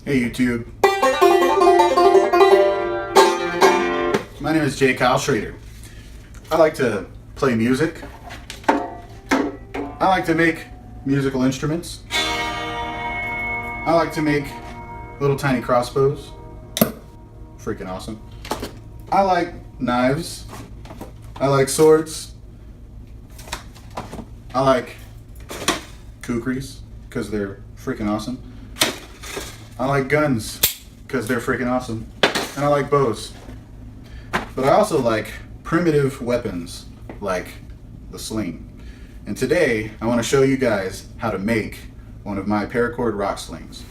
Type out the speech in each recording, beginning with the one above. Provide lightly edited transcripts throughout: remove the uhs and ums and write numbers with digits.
Hey YouTube. My name is J. Kyle Schrader. I like to play music. I like to make musical instruments. I like to make little tiny crossbows. Freaking awesome. I like knives. I like swords. I like kukris because they're freaking awesome. I like guns because they're freaking awesome. And I like bows. But I also like primitive weapons like the sling. And today I want to show you guys how to make one of my Paracord Rockslings.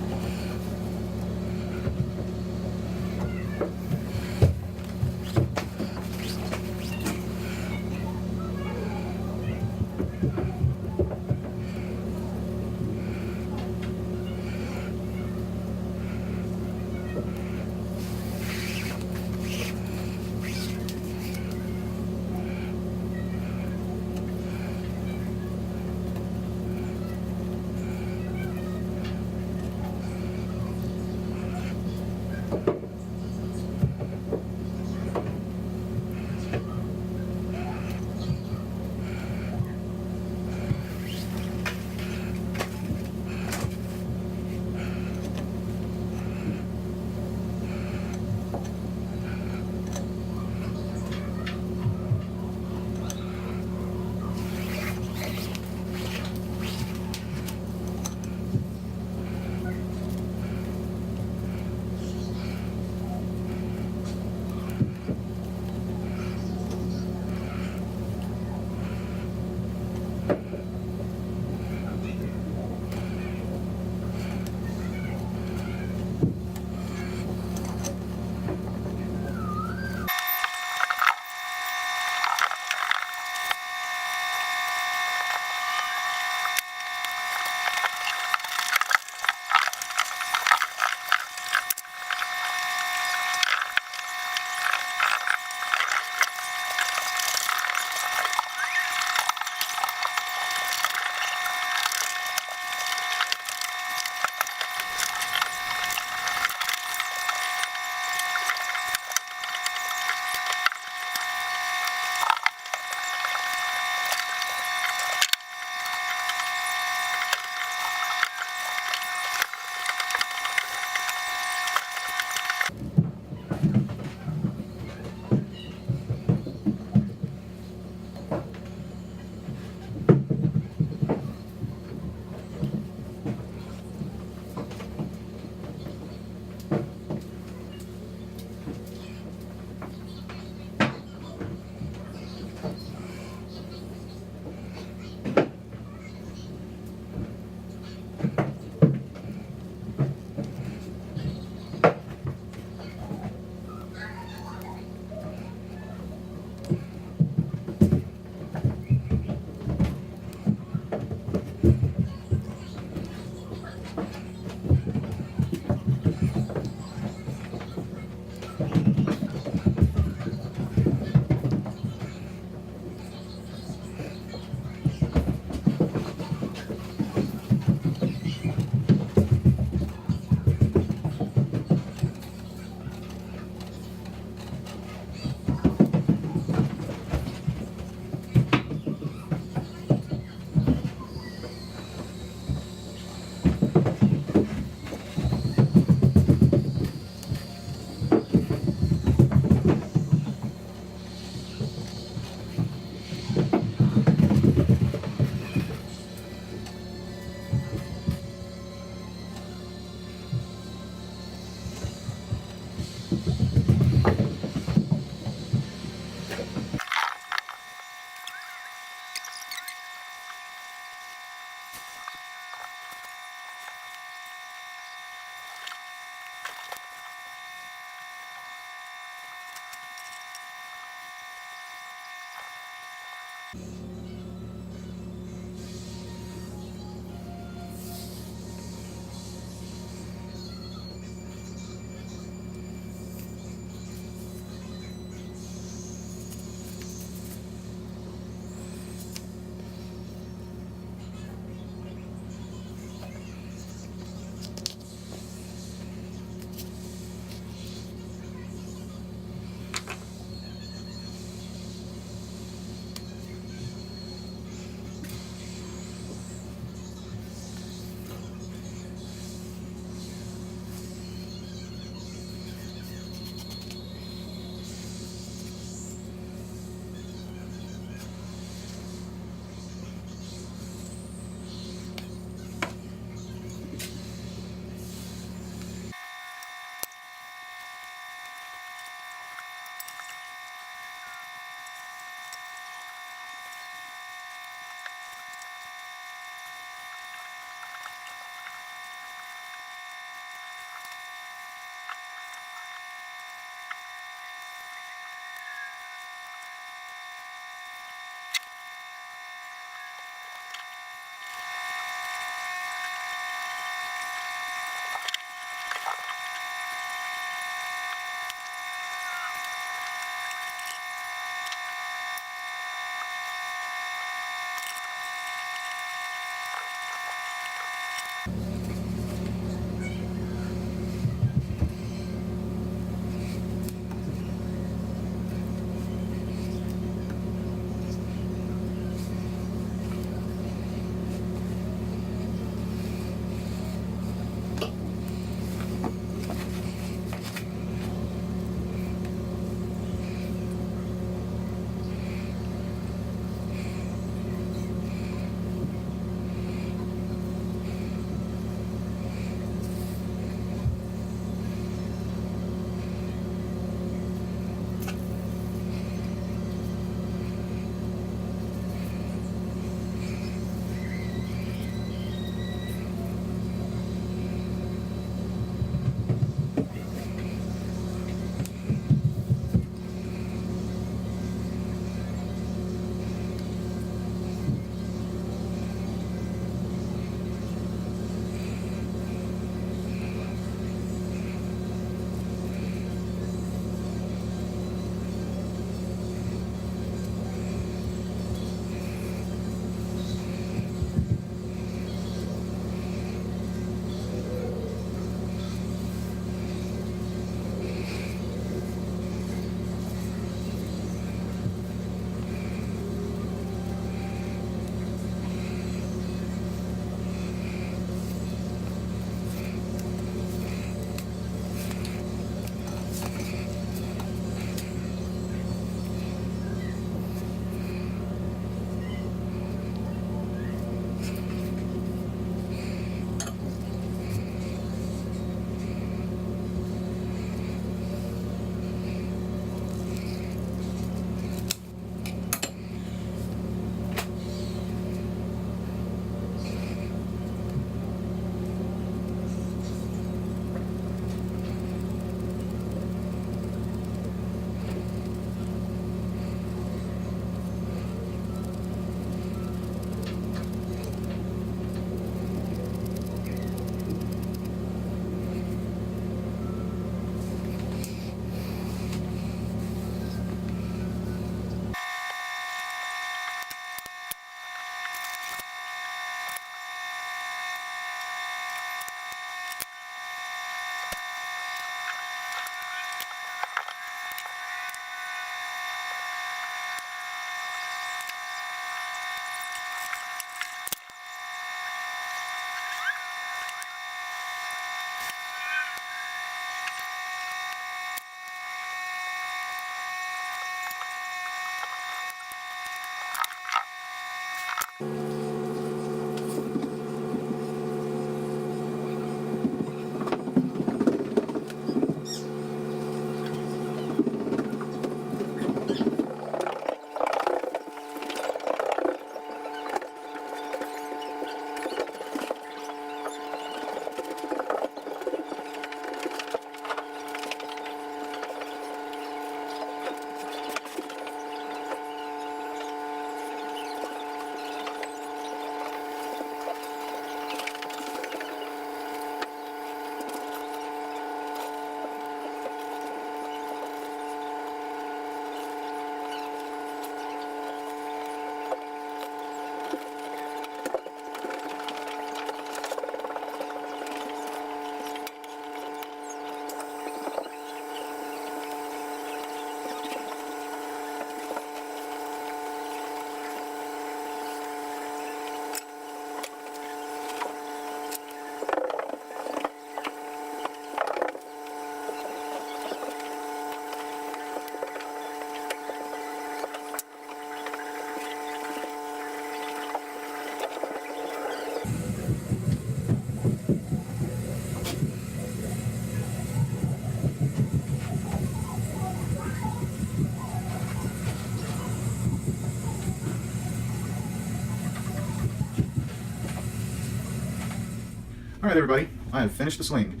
Alright everybody, I have finished the sling.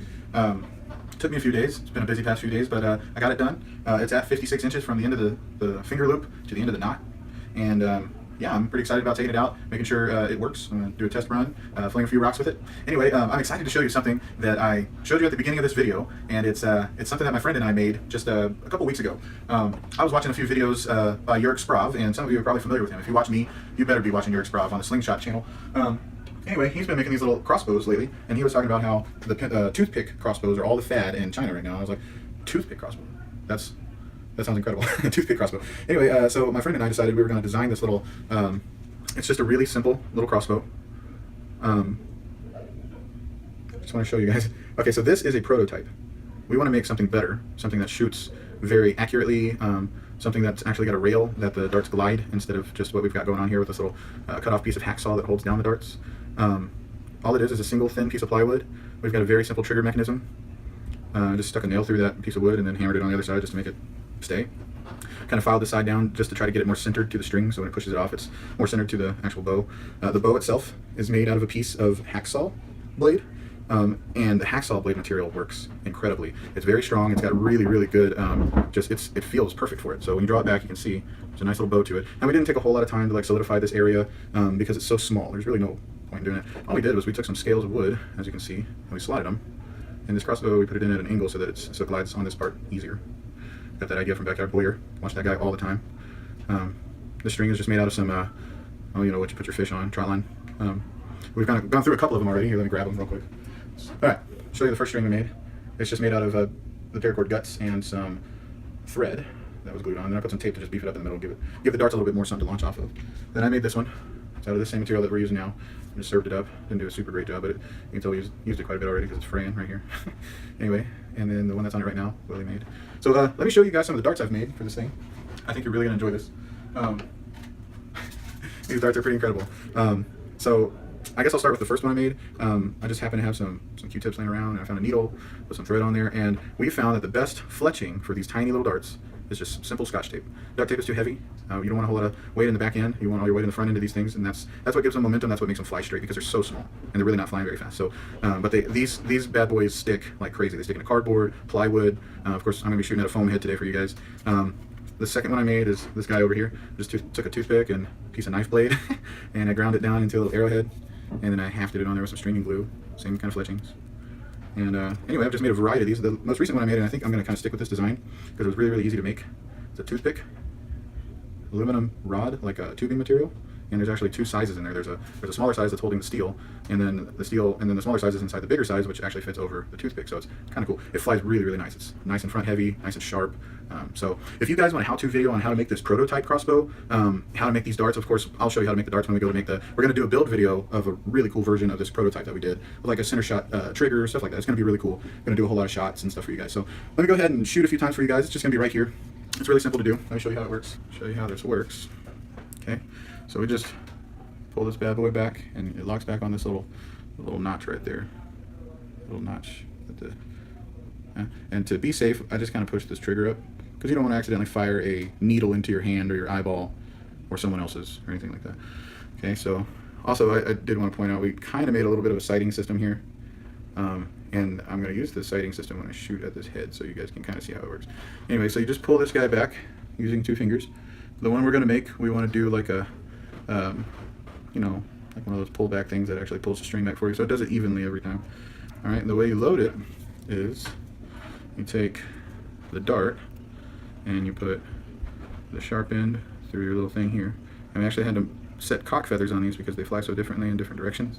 Took me a few days, it's been a busy past few days, but I got it done. It's at 56 inches from the end of the finger loop to the end of the knot. And yeah, I'm pretty excited about taking it out, making sure it works. I'm going to do a test run, fling a few rocks with it. Anyway, I'm excited to show you something that I showed you at the beginning of this video, and it's something that my friend and I made just a couple weeks ago. I was watching a few videos by Sprav, and some of you are probably familiar with him. If you watch me, you better be watching Sprav on the Slingshot channel. Anyway, he's been making these little crossbows lately, and he was talking about how the toothpick crossbows are all the fad in China right now. I was like, toothpick crossbow? That sounds incredible. Toothpick crossbow. Anyway, so my friend and I decided we were going to design this little, it's just a really simple little crossbow. Just want to show you guys. Okay, so this is a prototype. We want to make something better, something that shoots very accurately, something that's actually got a rail that the darts glide instead of just what we've got going on here with this little cut-off piece of hacksaw that holds down the darts. All it is a single thin piece of plywood. We've got a very simple trigger mechanism. Just stuck a nail through that piece of wood and then hammered it on the other side just to make it stay. Kind of filed the side down just to try to get it more centered to the string, so when it pushes it off it's more centered to the actual bow. The bow itself is made out of a piece of hacksaw blade, and the hacksaw blade material works incredibly. It's very strong, it's got really, really good, it feels perfect for it. So when you draw it back you can see there's a nice little bow to it. And we didn't take a whole lot of time to like solidify this area because it's so small. There's really no point in doing it. All we did was we took some scales of wood, as you can see, and we slotted them. In this crossbow we put it in at an angle so that it glides on this part easier. Got that idea from Backyard Boyer. Watch that guy all the time. The string is just made out of some, oh, you know what you put your fish on, trot line. We've kind of gone through a couple of them already. Here, let me grab them real quick. Alright, show you the first string we made. It's just made out of the paracord guts and some thread that was glued on. Then I put some tape to just beef it up in the middle, give the darts a little bit more something to launch off of. Then I made this one. It's out of the same material that we're using now. I just served it up. Didn't do a super great job, but you can tell we used it quite a bit already because it's fraying right here. Anyway, and then the one that's on it right now, Willie made. So let me show you guys some of the darts I've made for this thing. I think you're really going to enjoy this. These darts are pretty incredible. So I guess I'll start with the first one I made. I just happen to have some Q-tips laying around, and I found a needle with some thread on there, and we found that the best fletching for these tiny little darts is just simple Scotch tape. Duct tape is too heavy. You don't want a whole lot of weight in the back end. You want all your weight in the front end of these things, and that's what gives them momentum. That's what makes them fly straight because they're so small and they're really not flying very fast. So, but these bad boys stick like crazy. They stick into cardboard, plywood. Of course, I'm gonna be shooting at a foam head today for you guys. The second one I made is this guy over here. Just took a toothpick and a piece of knife blade, and I ground it down into a little arrowhead, and then I hafted it on there with some string and glue. Same kind of fletchings. And anyway, I've just made a variety of these. The most recent one I made, and I think I'm going to kind of stick with this design because it was really, really easy to make. It's a toothpick, aluminum rod, like a tubing material, and there's actually two sizes in there. There's a smaller size that's holding the steel, and then the smaller size is inside the bigger size, which actually fits over the toothpick. So it's kind of cool. It flies really, really nice. It's nice and front heavy, nice and sharp. So if you guys want a how-to video on how to make this prototype crossbow, how to make these darts, of course, I'll show you how to make the darts when we go to make we're going to do a build video of a really cool version of this prototype that we did, with like a center shot trigger, stuff like that. It's going to be really cool. I'm going to do a whole lot of shots and stuff for you guys. So let me go ahead and shoot a few times for you guys. It's just going to be right here. It's really simple to do. Let me show you how it works. Show you how this works. Okay, so we just pull this bad boy back, and it locks back on this little notch right there. Little notch at the. And to be safe, I just kind of push this trigger up because you don't want to accidentally fire a needle into your hand or your eyeball or someone else's or anything like that. Okay, so also I did want to point out we kind of made a little bit of a sighting system here. And I'm going to use this sighting system when I shoot at this head so you guys can kind of see how it works. Anyway, so you just pull this guy back using 2 fingers. The one we're going to make, we want to do like a, you know, like one of those pull back things that actually pulls the string back for you, so it does it evenly every time. Alright, and the way you load it is you take the dart and you put the sharp end through your little thing here. And we actually had to set cock feathers on these because they fly so differently in different directions.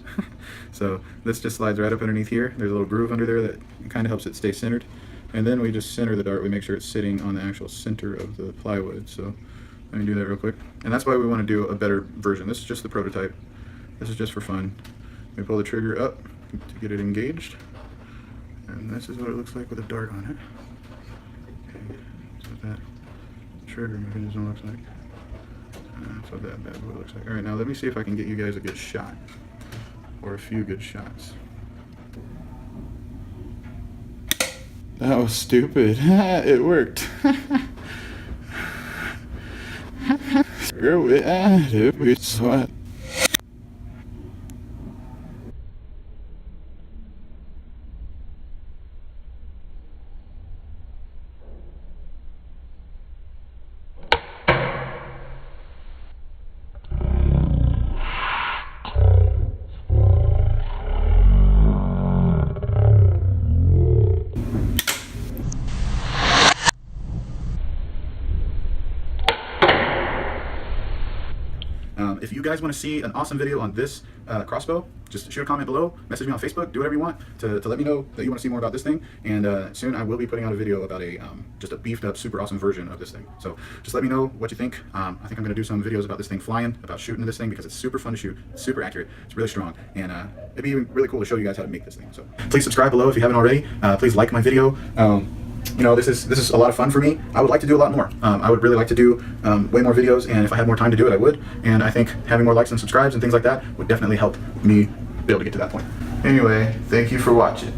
So this just slides right up underneath here. There's a little groove under there that kind of helps it stay centered. And then we just center the dart. We make sure it's sitting on the actual center of the plywood. So let me do that real quick. And that's why we want to do a better version. This is just the prototype. This is just for fun. We pull the trigger up to get it engaged. And this is what it looks like with a dart on it. Okay, that's what that trigger mechanism looks like. That's what that bad boy looks like. Alright, now let me see if I can get you guys a good shot. Or a few good shots. That was stupid. It worked. Screw it. It's what? If you guys want to see an awesome video on this crossbow, just shoot a comment below, message me on Facebook, do whatever you want to let me know that you want to see more about this thing. And soon I will be putting out a video about a just a beefed up, super awesome version of this thing. So just let me know what you think. I think I'm going to do some videos about this thing flying, about shooting this thing, because it's super fun to shoot, it's super accurate, it's really strong, and it'd be really cool to show you guys how to make this thing. So please subscribe below if you haven't already. Please like my video. You know, this is a lot of fun for me. I would like to do a lot more. I would really like to do way more videos, and if I had more time to do it, I would. And I think having more likes and subscribes and things like that would definitely help me be able to get to that point. Anyway, thank you for watching.